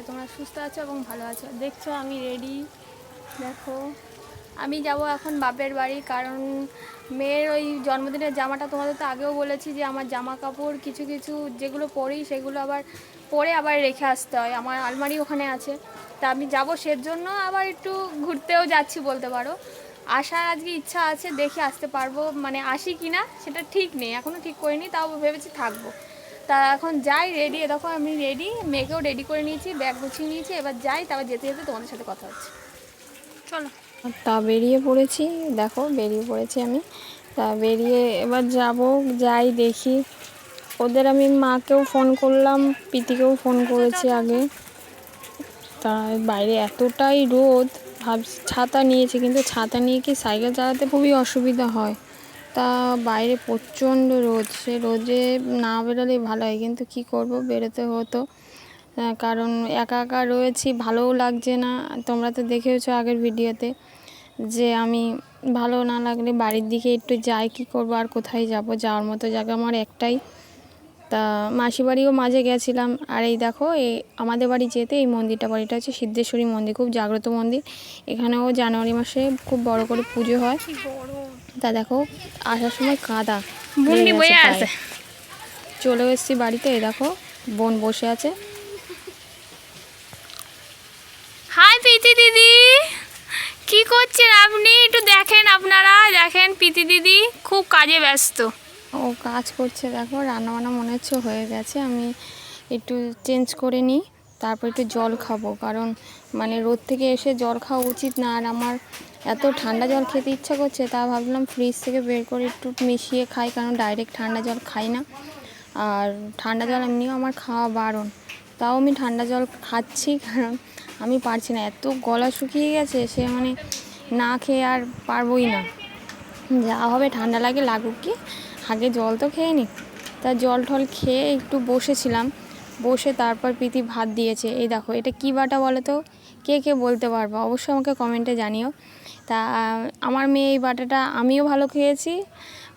তোমরা সুস্থ আছো এবং ভালো আছো। দেখছো আমি রেডি। দেখো আমি যাব এখন বাপের বাড়ি, কারণ মেয়ের ওই জন্মদিনের জামাটা, তোমাদের তো আগেও বলেছি যে আমার জামা কাপড় কিছু কিছু যেগুলো পরি সেগুলো আবার পরে আবার রেখে আসতে হয়, আমার আলমারি ওখানে আছে। তা আমি যাব, সেজন্য আবার একটু ঘুরতেও যাচ্ছি বলতে পারো। আসার আজকে ইচ্ছা আছে, দেখি আসতে পারবো, মানে আসি কি না সেটা ঠিক নেই, এখনও ঠিক করিনি, তাও ভেবেছি থাকবো। তা এখন যাই, রেডি। দেখো আমি রেডি, মেয়েকেও রেডি করে নিয়েছি, ব্যাগ গুছিয়ে নিয়েছি, এবার যাই, তারপর যেতে যেতে তোমাদের সাথে কথা হচ্ছে। চলো। তা বেরিয়ে পড়েছি, দেখো বেরিয়ে পড়েছি আমি। তা বেরিয়ে এবার যাই দেখি। ওদের আমি মাকেও ফোন করলাম, প্রীতিকেও ফোন করেছি আগে। তা বাইরে এতটাই রোদ, ছাতা নিয়েছি, কিন্তু ছাতা নিয়ে কি সাইকেল চালাতে খুবই অসুবিধা হয়। তা বাইরে প্রচণ্ড রোদ, সে রোদে না বেরোলেই ভালো হয়, কিন্তু কি করব, বেরোতে হতো। কারণ একা একা রয়েছি, ভালোও লাগছে না। তোমরা তো দেখেওছো আগের ভিডিওতে যে আমি ভালো না লাগলে বাড়ির দিকে একটু যাই, কি করব, আর কোথায় যাব, যাওয়ার মতো জায়গা আমার একটাই। তা মাসি বাড়িও মাঝে গেছিলাম। আর এই দেখো, এই আমাদের বাড়ি যেতে এই বাড়িটা হচ্ছে সিদ্ধেশ্বরী মন্দির, খুব জাগ্রত মন্দির। এখানেও জানুয়ারি মাসে খুব বড় করে পুজো হয়। তা দেখো আসার সময় কাদা বুন্ডি বয়ে আছে। চলে এসেছি বাড়িতে। এই দেখো বোন বসে আছে। হাই প্রীতি দিদি, কি করছেন আপনি? একটু দেখেন, আপনারা দেখেন, প্রীতি দিদি খুব কাজে ব্যস্ত। ও কাজ করছে, দেখো রান্নাবান্না মনে হচ্ছে হয়ে গেছে। আমি একটু চেঞ্জ করে নিই, তারপর একটু জল খাবো, কারণ মানে রোদ থেকে এসে জল খাওয়া উচিত না। আর আমার এত ঠান্ডা জল খেতে ইচ্ছা করছে, তা ভাবলাম ফ্রিজ থেকে বের করে একটু মিশিয়ে খাই, কারণ ডাইরেক্ট ঠান্ডা জল খাই না। আর ঠান্ডা জল এমনিও আমার খাওয়া বারণ, তাও আমি ঠান্ডা জল খাচ্ছি, কারণ আমি পারছি না, এত গলা শুকিয়ে গেছে, সে মানে না খেয়ে আর পারবোই না। যা হবে ঠান্ডা লাগে লাগুক, কি আগে জল তো খেয়ে নি। তা জল টল খেয়ে একটু বসেছিলাম, বসে তারপর প্রীতি ভাত দিয়েছে। এই দেখো এটা কী বাটা বলো তো, কে কে বলতে পারবো অবশ্যই আমাকে কমেন্টে জানিও। তা আমার মেয়ে এই বাটাটা, আমিও ভালো খেয়েছি,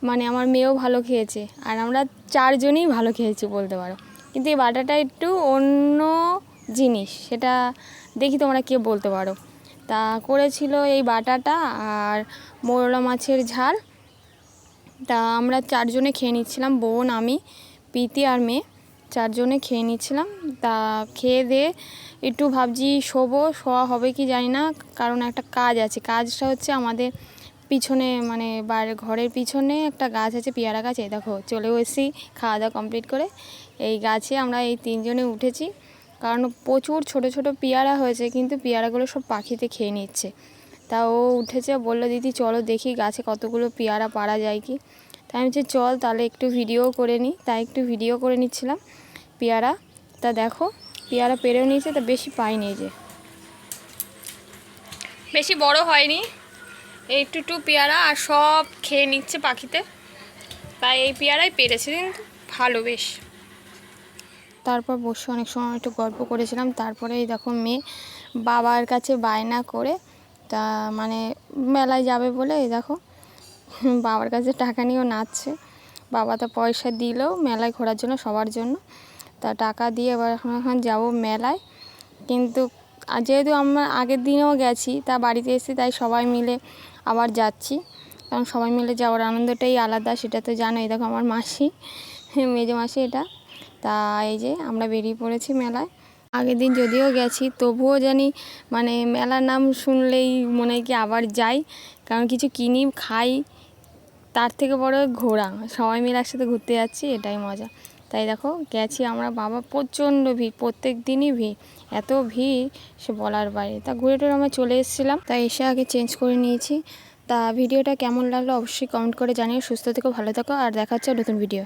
মানে আমার মেয়েও ভালো খেয়েছে, আর আমরা চারজনেই ভালো খেয়েছি বলতে পারো। কিন্তু এই বাটাটা একটু অন্য জিনিস, সেটা দেখি তোমরা কে বলতে পারো। তা করেছিল এই বাটাটা আর মোরলা মাছের ঝাল। তা আমরা চারজনে খেয়ে নিচ্ছিলাম, বোন, আমি, প্রীতি আর মেয়ে, চারজনে খেয়ে নিচ্ছিলাম। তা খেয়ে দিয়ে একটু ভাবছি শোয়া হবে কি জানি না, কারণ একটা কাজ আছে। কাজটা হচ্ছে আমাদের পিছনে, মানে বাইরে ঘরের পিছনে একটা গাছ আছে, পেয়ারা গাছ। এই দেখো চলেও এসেছি খাওয়া দাওয়া কমপ্লিট করে। এই গাছে আমরা এই তিনজনে উঠেছি, কারণ প্রচুর ছোট ছোট পেয়ারা হয়েছে, কিন্তু পেয়ারাগুলো সব পাখিতে খেয়ে নিচ্ছে। তা ও উঠেছে, বললো দিদি চলো দেখি গাছে কতগুলো পেয়ারা পারা যায় কি। তাই আমি বলছি চল তাহলে একটু ভিডিও করে নিই, তাই একটু ভিডিও করে নিচ্ছিলাম পেয়ারা। তা দেখো পেয়ারা পেরেও নিয়েছে, তা বেশি পাইনি, যে বেশি বড় হয়নি, একটু পেয়ারা, আর সব খেয়ে নিচ্ছে পাখিতে, তাই এই পেয়ারাই পেরেছে, কিন্তু ভালো বেশ। তারপর বসে অনেক সময় একটু গল্প করেছিলাম। তারপরে এই দেখো মেয়ে বাবার কাছে বায়না করে, তা মানে মেলায় যাবে বলে এই দেখো বাবার কাছে টাকা নিয়েও নাচছে। বাবা তো পয়সা দিলেও মেলায় ঘোরার জন্য, সবার জন্য। তা টাকা দিয়ে এবার এখন যাবো মেলায়। কিন্তু যেহেতু আমরা আগের দিনেও গেছি, তা বাড়িতে এসেছি, তাই সবাই মিলে আবার যাচ্ছি, কারণ সবাই মিলে যাওয়ার আনন্দটাই আলাদা, সেটা তো জানোই। দেখো আমার মাসি, মেজো মাসি এটা। তা এই যে আমরা বেরিয়ে পড়েছি মেলায়। আগের দিন যদিও গেছি, তবুও জানি মানে মেলার নাম শুনলেই মনে হয় কি আবার যাই, কারণ কিছু কিনি খাই, তার থেকে বড় ঘোরা, সবাই মিলে একসাথে ঘুরতে যাচ্ছি, এটাই মজা। তাই দেখো গেছি আমরা, বাবা প্রচণ্ড ভিড়, প্রত্যেক দিনই ভিড়, এত ভিড় সে বলার বাইরে। তা ঘুরে টুরে আমরা চলে এসেছিলাম, তাই এসে আগে চেঞ্জ করে নিয়েছি। তা ভিডিওটা কেমন লাগলো অবশ্যই কমেন্ট করে জানিও। সুস্থ থেকো, ভালো থেকো, আর দেখা হচ্ছে নতুন ভিডিও।